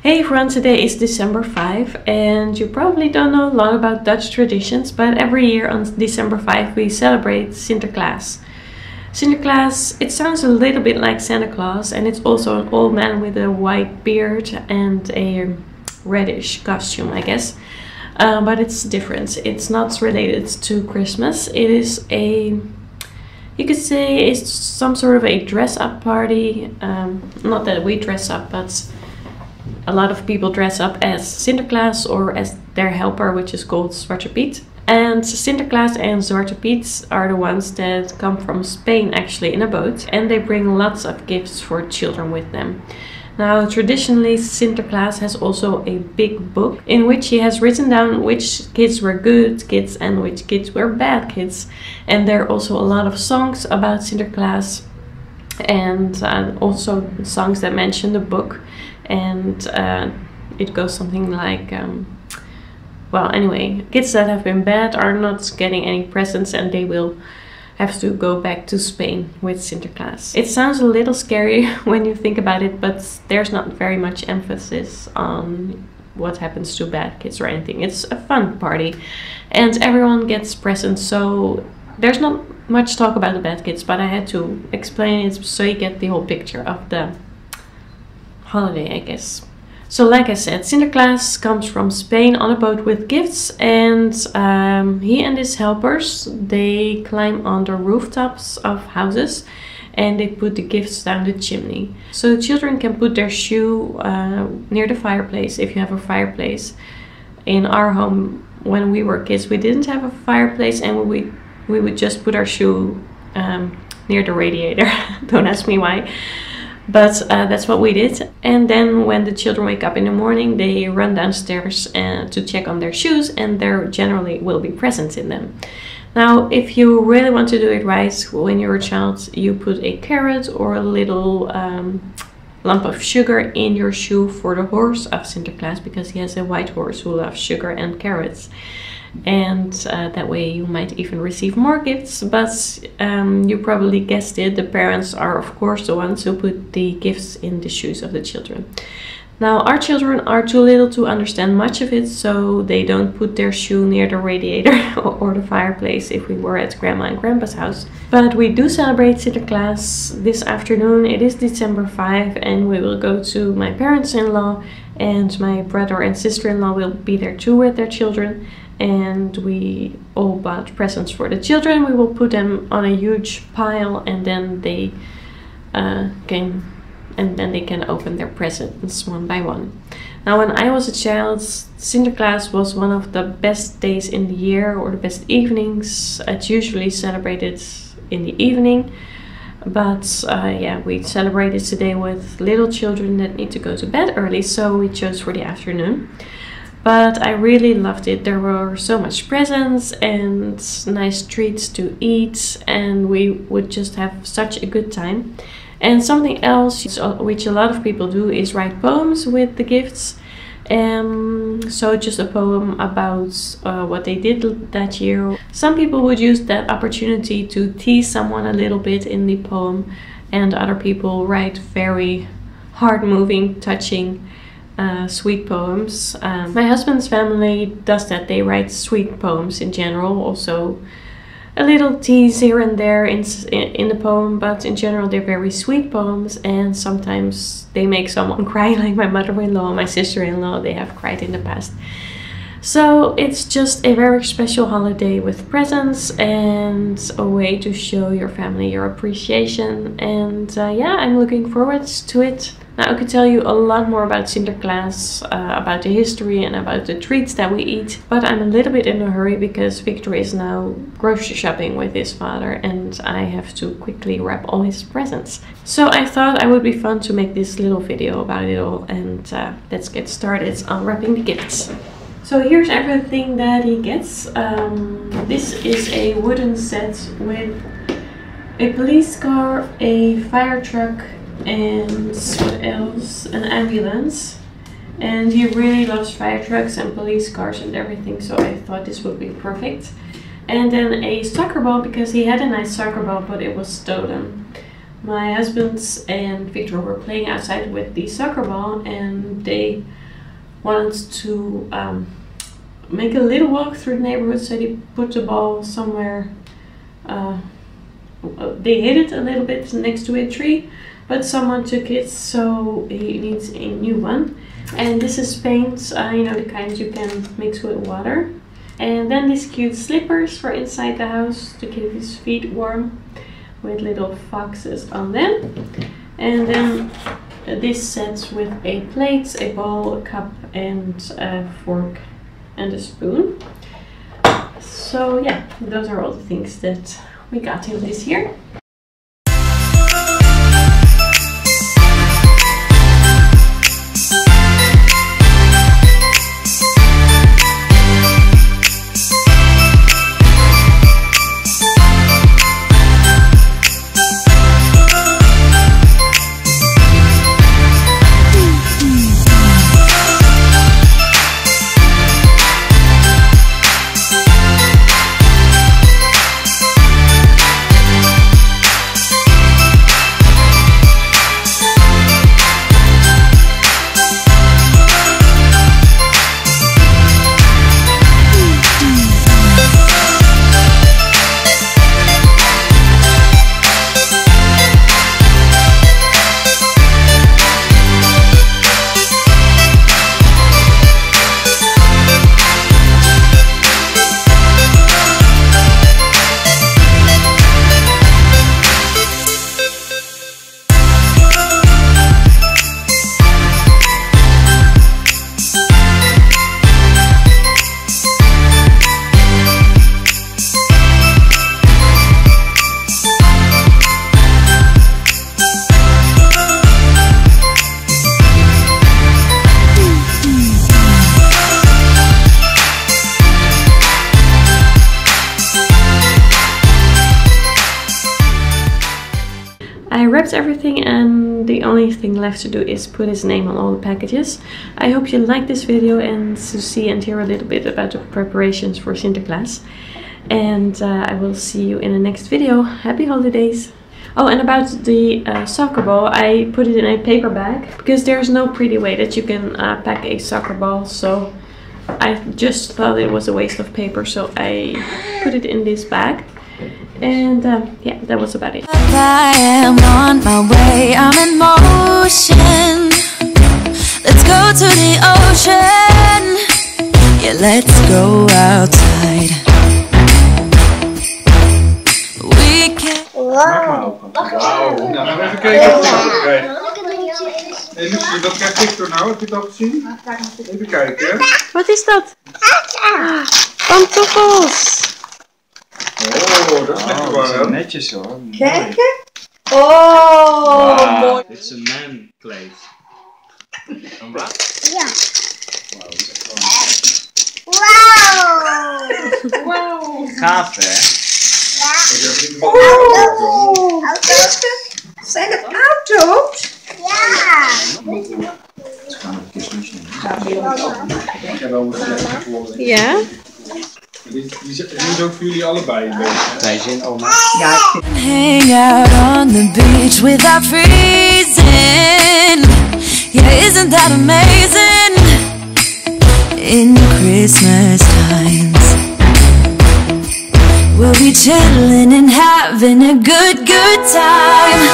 Hey everyone, today is December 5 and you probably don't know a lot about Dutch traditions, but every year on December 5 we celebrate Sinterklaas. Sinterklaas, it sounds a little bit like Santa Claus, and it's also an old man with a white beard and a reddish costume, I guess. But it's different. It's not related to Christmas. It is you could say it's some sort of a dress-up party. Not that we dress up, but a lot of people dress up as Sinterklaas or as their helper, which is called Zwarte Piet. And Sinterklaas and Zwarte Piet are the ones that come from Spain, actually, in a boat. And they bring lots of gifts for children with them. Now, traditionally, Sinterklaas has also a big book in which he has written down which kids were good kids and which kids were bad kids. And there are also a lot of songs about Sinterklaas and also songs that mention the book. And it goes something like, well, anyway, kids that have been bad are not getting any presents and they will have to go back to Spain with Sinterklaas. It sounds a little scary when you think about it, but there's not very much emphasis on what happens to bad kids or anything. It's a fun party and everyone gets presents, so there's not much talk about the bad kids, but I had to explain it so you get the whole picture of the holiday, I guess. So like I said, Sinterklaas comes from Spain on a boat with gifts, and he and his helpers, they climb on the rooftops of houses and they put the gifts down the chimney. So the children can put their shoe near the fireplace if you have a fireplace. In our home, when we were kids, we didn't have a fireplace and we would just put our shoe near the radiator. Don't ask me why. But that's what we did. And then when the children wake up in the morning, they run downstairs to check on their shoes, and there generally will be presents in them. Now, if you really want to do it right, when you're a child, you put a carrot or a little lump of sugar in your shoe for the horse of Sinterklaas, because he has a white horse who loves sugar and carrots. And that way you might even receive more gifts, but you probably guessed it, the parents are of course the ones who put the gifts in the shoes of the children. Now, our children are too little to understand much of it, so they don't put their shoe near the radiator or the fireplace if we were at Grandma and Grandpa's house. But we do celebrate Sinterklaas this afternoon. It is December 5 and we will go to my parents-in-law, and my brother and sister-in-law will be there too with their children. And we all bought presents for the children. We will put them on a huge pile, and then they can open their presents one by one. Now, when I was a child, Sinterklaas was one of the best days in the year, or the best evenings. It's usually celebrated in the evening, but yeah, we celebrated today with little children that need to go to bed early, so we chose for the afternoon. But I really loved it. There were so much presents and nice treats to eat, and we would just have such a good time. And something else which a lot of people do is write poems with the gifts. So just a poem about what they did that year. Some people would use that opportunity to tease someone a little bit in the poem, and other people write very heart-moving, touching sweet poems. My husband's family does that. They write sweet poems in general, also a little tease here and there in the poem, but in general they're very sweet poems, and sometimes they make someone cry, like my mother-in-law, my sister-in-law, they have cried in the past. So it's just a very special holiday with presents and a way to show your family your appreciation, and yeah, I'm looking forward to it. Now, I could tell you a lot more about Sinterklaas, about the history and about the treats that we eat, but I'm a little bit in a hurry because Victor is now grocery shopping with his father and I have to quickly wrap all his presents. So I thought it would be fun to make this little video about it all, and let's get started on wrapping the gifts. So here's everything that he gets. This is a wooden set with a police car, a fire truck, and what else? An ambulance. And he really loves fire trucks and police cars and everything, so I thought this would be perfect. And then a soccer ball, because he had a nice soccer ball but it was stolen. My husband and Victor were playing outside with the soccer ball, and they wanted to make a little walk through the neighborhood, so they put the ball somewhere. They hid it a little bit next to a tree, but someone took it, so he needs a new one. And this is paint, you know, the kind you can mix with water. And then these cute slippers for inside the house to keep his feet warm, with little foxes on them. And then this set with a plate, a bowl, a cup, and a fork and a spoon. So yeah, those are all the things that we got him this year. I wrapped everything, and the only thing left to do is put his name on all the packages. I hope you liked this video and to see and hear a little bit about the preparations for Sinterklaas. And I will see you in the next video. Happy holidays! Oh, and about the soccer ball, I put it in a paper bag because there's no pretty way that you can pack a soccer ball. So I just thought it was a waste of paper, so I put it in this bag. And yeah, that was about it. I am on my way, I'm in motion. Let's go to the ocean. Yeah, let's go outside. We can. Wauw. Nou, gaan we even kijken wat we krijgen. Hey Lucie, wat krijgt Victor nou? Heb je het al gezien? Even kijken. Wat is dat? Pantoffels! Oh, dat is lekker warm. Netjes hoor. Kijken. Oh, Wow. mooi. Dit is een mankleed. Een wat? Ja. Wauw. Wauw. Gaaf hè? Oh, zijn het auto's? Ja. Ja? Die is ook voor jullie allebei een beetje. Zij zin oma. Ja. hang out on the beach without freezing. Yeah, isn't that amazing? In Christmas times, we'll be chilling and having a good time.